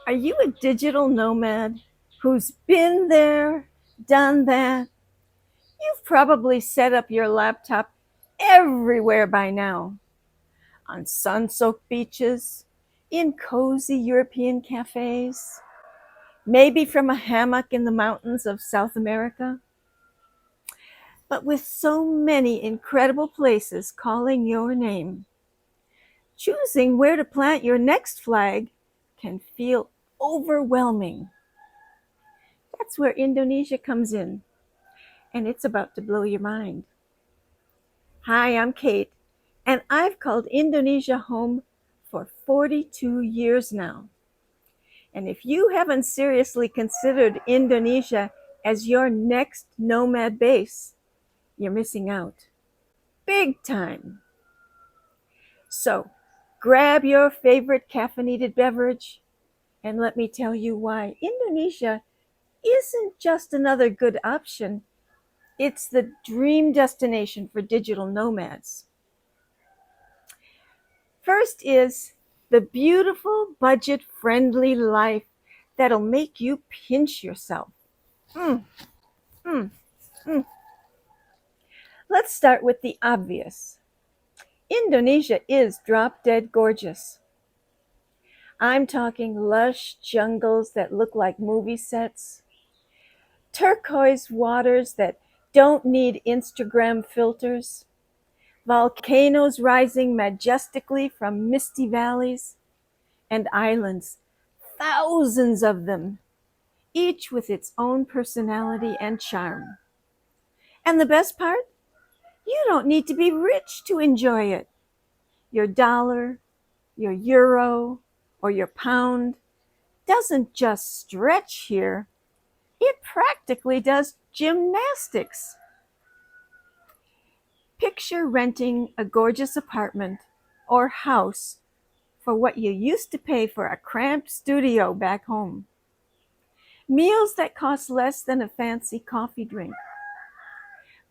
Are you a digital nomad who's been there, done that? You've probably set up your laptop everywhere by now, on sun-soaked beaches, in cozy European cafes, maybe from a hammock in the mountains of South America. But with so many incredible places calling your name, choosing where to plant your next flag can feel overwhelming. That's where Indonesia comes in, and it's about to blow your mind. Hi, I'm Kate, and I've called Indonesia home for 42 years now. And if you haven't seriously considered Indonesia as your next nomad base, you're missing out. Big time. So, grab your favorite caffeinated beverage, and let me tell you why Indonesia isn't just another good option, it's the dream destination for digital nomads. First is the beautiful, budget-friendly life that'll make you pinch yourself. Mm, mm, mm. Let's start with the obvious. Indonesia is drop-dead gorgeous. I'm talking lush jungles that look like movie sets, turquoise waters that don't need Instagram filters, volcanoes rising majestically from misty valleys, and islands, thousands of them, each with its own personality and charm. And the best part? You don't need to be rich to enjoy it. Your dollar, your euro, or your pound doesn't just stretch here, it practically does gymnastics. Picture renting a gorgeous apartment or house for what you used to pay for a cramped studio back home. Meals that cost less than a fancy coffee drink.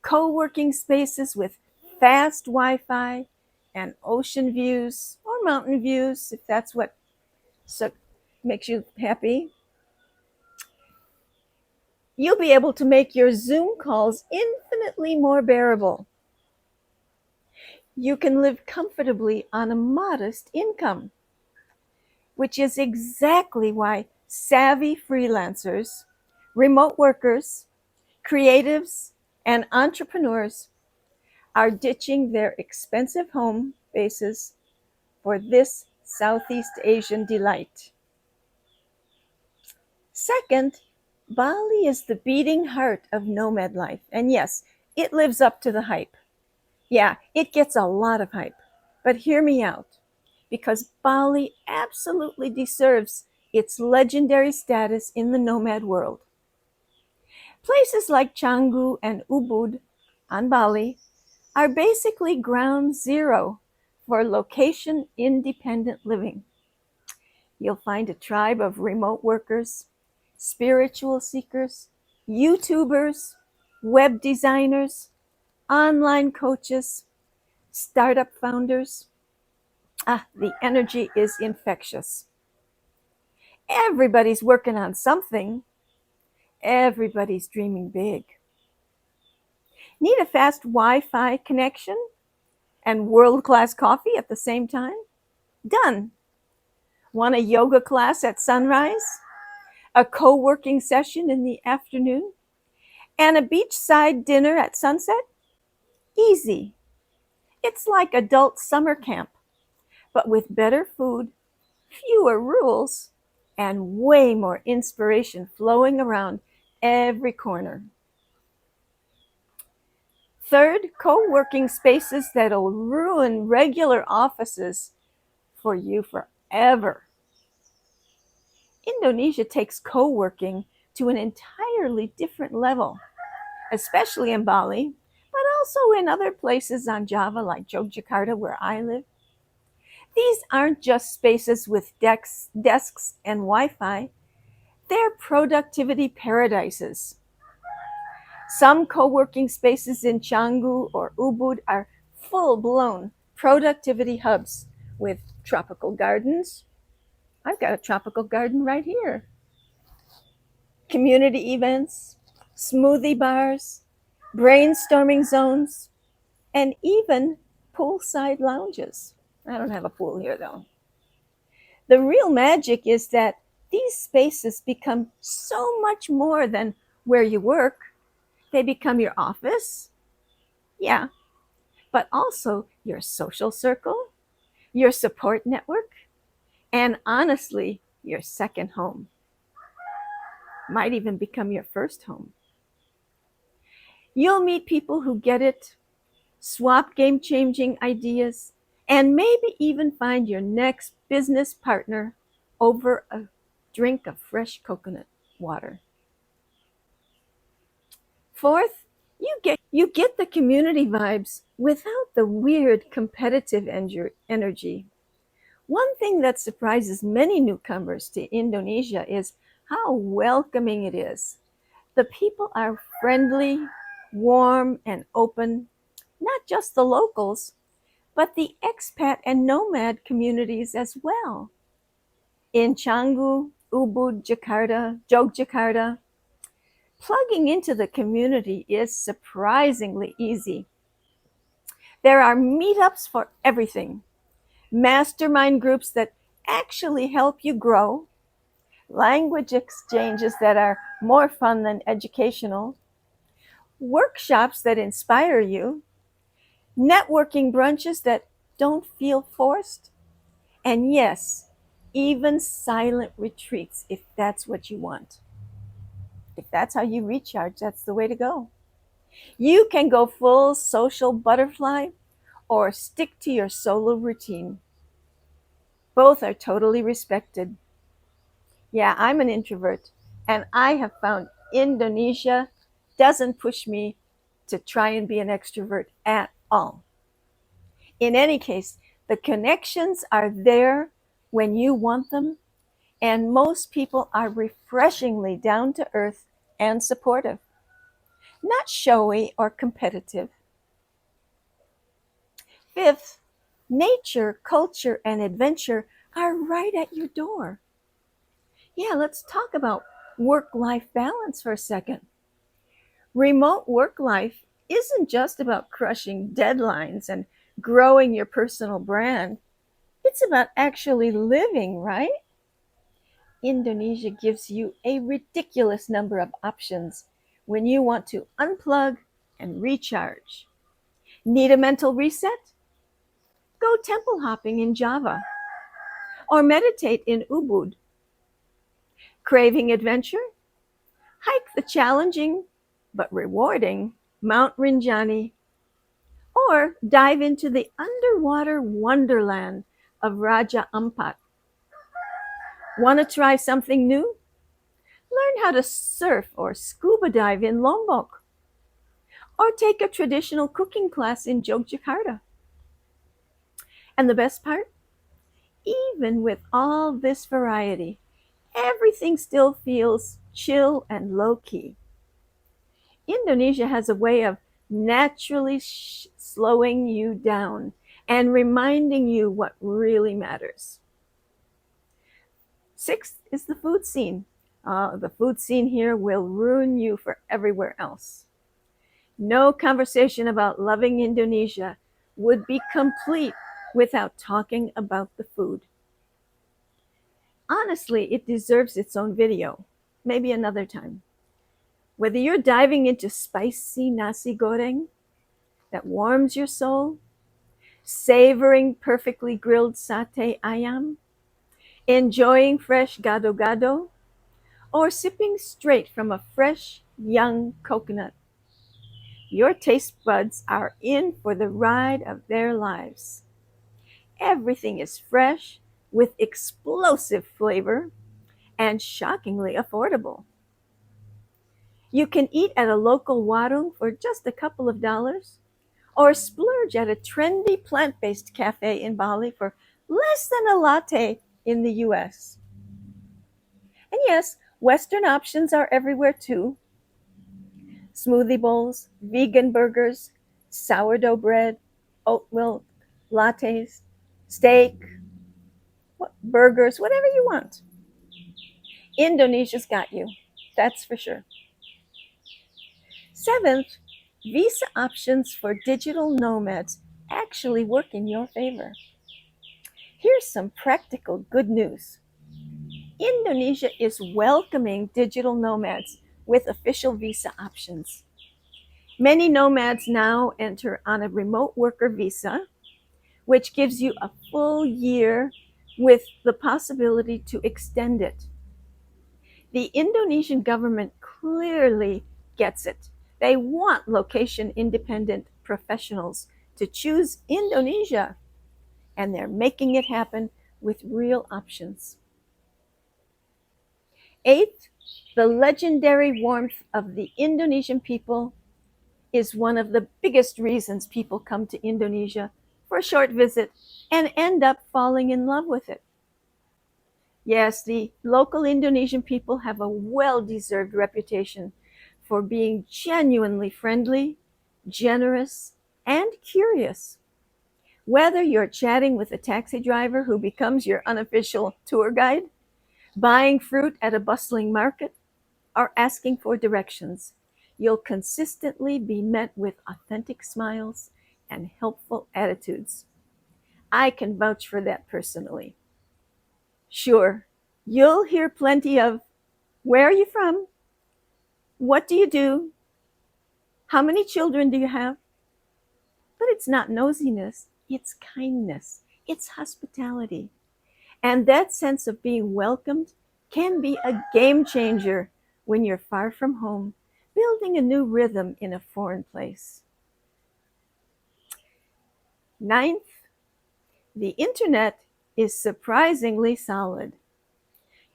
Co-working spaces with fast Wi-Fi and ocean views or mountain views, if that's what makes you happy. You'll be able to make your Zoom calls infinitely more bearable. You can live comfortably on a modest income, which is exactly why savvy freelancers, remote workers, creatives, and entrepreneurs are ditching their expensive home bases for this Southeast Asian delight. Second, Bali is the beating heart of nomad life. And yes, it lives up to the hype. Yeah, it gets a lot of hype. But hear me out, because Bali absolutely deserves its legendary status in the nomad world. Places like Canggu and Ubud on Bali are basically ground zero for location-independent living. You'll find a tribe of remote workers, spiritual seekers, YouTubers, web designers, online coaches, startup founders. The energy is infectious. Everybody's working on something. Everybody's dreaming big. Need a fast Wi-Fi connection and world-class coffee at the same time? Done. Want a yoga class at sunrise? A co-working session in the afternoon? And a beachside dinner at sunset? Easy. It's like adult summer camp, but with better food, fewer rules, and way more inspiration flowing around every corner. Third, co-working spaces that'll ruin regular offices for you forever. Indonesia takes co-working to an entirely different level, especially in Bali, but also in other places on Java like Yogyakarta where I live. These aren't just spaces with desks and Wi-Fi, they're productivity paradises. Some co-working spaces in Canggu or Ubud are full-blown productivity hubs with tropical gardens, I've got a tropical garden right here. Community events, smoothie bars, brainstorming zones, and even poolside lounges. I don't have a pool here though. The real magic is that these spaces become so much more than where you work. They become your office, yeah, but also your social circle, your support network, and honestly, your second home. Might even become your first home. You'll meet people who get it, swap game changing ideas, and maybe even find your next business partner over a drink of fresh coconut water. Fourth, you get the community vibes without the weird competitive energy. One thing that surprises many newcomers to Indonesia is how welcoming it is. The people are friendly, warm, and open, not just the locals, but the expat and nomad communities as well. In Canggu, Ubud, Jakarta, Yogyakarta, plugging into the community is surprisingly easy. There are meetups for everything, mastermind groups that actually help you grow, language exchanges that are more fun than educational, workshops that inspire you, networking brunches that don't feel forced, and yes, even silent retreats if that's what you want. If that's how you recharge, that's the way to go. You can go full social butterfly or stick to your solo routine. Both are totally respected. Yeah, I'm an introvert, and I have found Indonesia doesn't push me to try and be an extrovert at all. In any case, the connections are there when you want them, and most people are refreshingly down to earth and supportive, not showy or competitive. Fifth, nature, culture, and adventure are right at your door. Yeah, let's talk about work life balance for a second. Remote work life isn't just about crushing deadlines and growing your personal brand, it's about actually living, right? Indonesia gives you a ridiculous number of options when you want to unplug and recharge. Need a mental reset? Go temple hopping in Java or meditate in Ubud. Craving adventure? Hike the challenging but rewarding Mount Rinjani or dive into the underwater wonderland of Raja Ampat. Want to try something new? Learn how to surf or scuba dive in Lombok or take a traditional cooking class in Yogyakarta. And the best part? Even with all this variety, everything still feels chill and low key. Indonesia has a way of naturally slowing you down and reminding you what really matters. Sixth is the food scene. The food scene here will ruin you for everywhere else. No conversation about loving Indonesia would be complete without talking about the food. Honestly, it deserves its own video, maybe another time. Whether you're diving into spicy nasi goreng that warms your soul, savoring perfectly grilled satay ayam, enjoying fresh gado-gado, or sipping straight from a fresh, young coconut, your taste buds are in for the ride of their lives. Everything is fresh, with explosive flavor, and shockingly affordable. You can eat at a local warung for just a couple of dollars, or splurge at a trendy plant based cafe in Bali for less than a latte in the US. And yes, Western options are everywhere too: smoothie bowls, vegan burgers, sourdough bread, oat milk, lattes, steak, burgers, whatever you want. Indonesia's got you, that's for sure. Seventh, visa options for digital nomads actually work in your favor. Here's some practical good news. Indonesia is welcoming digital nomads with official visa options. Many nomads now enter on a remote worker visa, which gives you a full year with the possibility to extend it. The Indonesian government clearly gets it. They want location independent professionals to choose Indonesia, and they're making it happen with real options. Eighth, the legendary warmth of the Indonesian people is one of the biggest reasons people come to Indonesia for a short visit and end up falling in love with it. Yes, the local Indonesian people have a well-deserved reputation for being genuinely friendly, generous, and curious. Whether you're chatting with a taxi driver who becomes your unofficial tour guide, buying fruit at a bustling market, or asking for directions, you'll consistently be met with authentic smiles and helpful attitudes. I can vouch for that personally. Sure, you'll hear plenty of, "Where are you from? What do you do? How many children do you have?" But it's not nosiness, it's kindness, it's hospitality. And that sense of being welcomed can be a game changer when you're far from home, building a new rhythm in a foreign place. Ninth, the internet is surprisingly solid.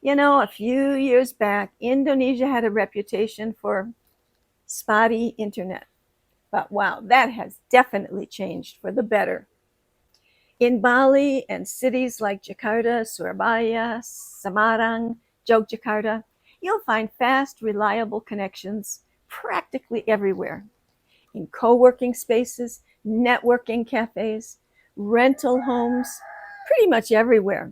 You know, a few years back, Indonesia had a reputation for spotty internet. But wow, that has definitely changed for the better. In Bali and cities like Jakarta, Surabaya, Semarang, Yogyakarta, you'll find fast, reliable connections practically everywhere. In co-working spaces, networking cafes, rental homes, pretty much everywhere.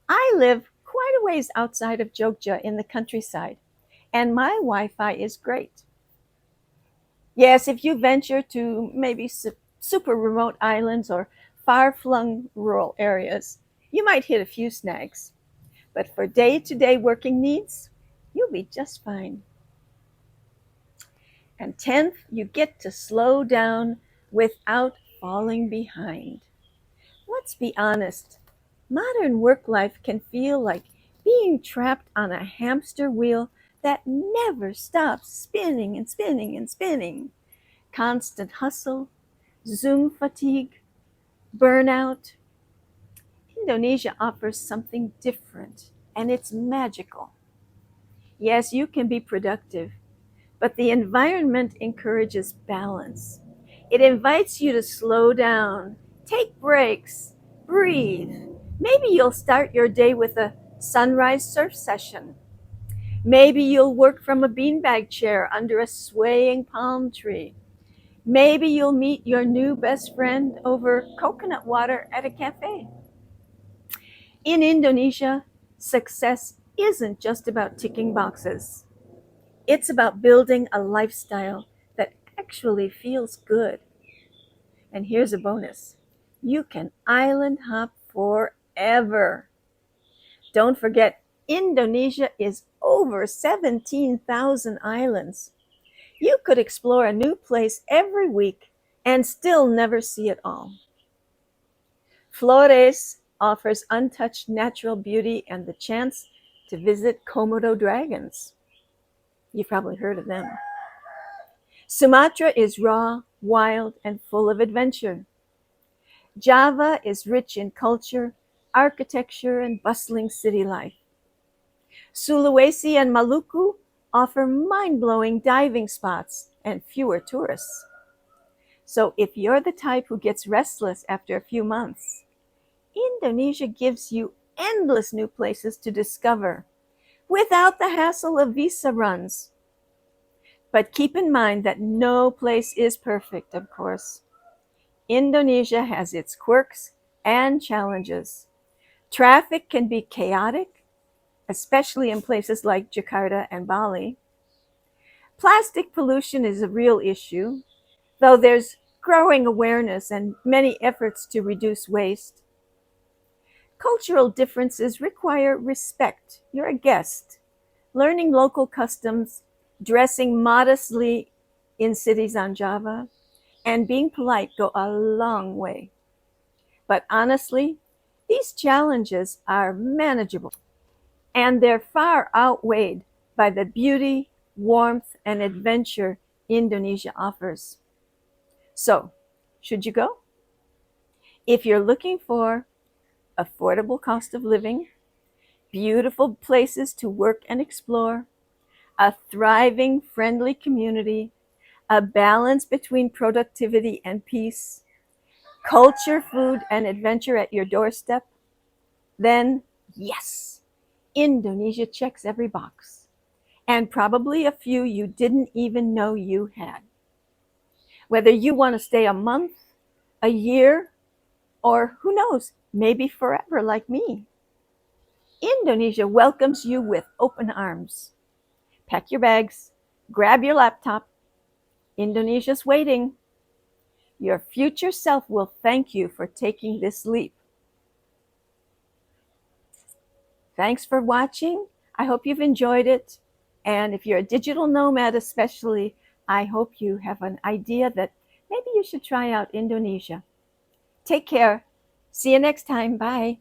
I live quite a ways outside of Jogja in the countryside, and my Wi-Fi is great. Yes, if you venture to maybe super remote islands or far-flung rural areas, you might hit a few snags. But for day-to-day working needs, you'll be just fine. And 10th, you get to slow down without falling behind. Let's be honest, modern work life can feel like being trapped on a hamster wheel that never stops spinning and spinning and spinning. Constant hustle, Zoom fatigue, burnout. Indonesia offers something different, and it's magical. Yes, you can be productive, but the environment encourages balance. It invites you to slow down, take breaks, breathe. Maybe you'll start your day with a sunrise surf session. Maybe you'll work from a beanbag chair under a swaying palm tree. Maybe you'll meet your new best friend over coconut water at a cafe. In Indonesia, success isn't just about ticking boxes. It's about building a lifestyle that actually feels good. And here's a bonus. You can island hop forever. Don't forget, Indonesia is over 17,000 islands. You could explore a new place every week and still never see it all. Flores offers untouched natural beauty and the chance to visit Komodo dragons. You've probably heard of them. Sumatra is raw, wild, and full of adventure. Java is rich in culture, architecture, and bustling city life. Sulawesi and Maluku offer mind-blowing diving spots and fewer tourists. So if you're the type who gets restless after a few months, Indonesia gives you endless new places to discover without the hassle of visa runs. But keep in mind that no place is perfect, of course. Indonesia has its quirks and challenges. Traffic can be chaotic, especially in places like Jakarta and Bali. Plastic pollution is a real issue, though there's growing awareness and many efforts to reduce waste. Cultural differences require respect. You're a guest. Learning local customs, dressing modestly in cities on Java, and being polite go a long way. But honestly, these challenges are manageable, and they're far outweighed by the beauty, warmth, and adventure Indonesia offers. So, should you go? If you're looking for affordable cost of living, beautiful places to work and explore, a thriving, friendly community, a balance between productivity and peace, culture, food, and adventure at your doorstep, then yes, Indonesia checks every box, and probably a few you didn't even know you had. Whether you want to stay a month, a year, or who knows, maybe forever like me, Indonesia welcomes you with open arms. Pack your bags, grab your laptop. Indonesia's waiting. Your future self will thank you for taking this leap. Thanks for watching. I hope you've enjoyed it. And if you're a digital nomad especially, I hope you have an idea that maybe you should try out Indonesia. Take care. See you next time. Bye.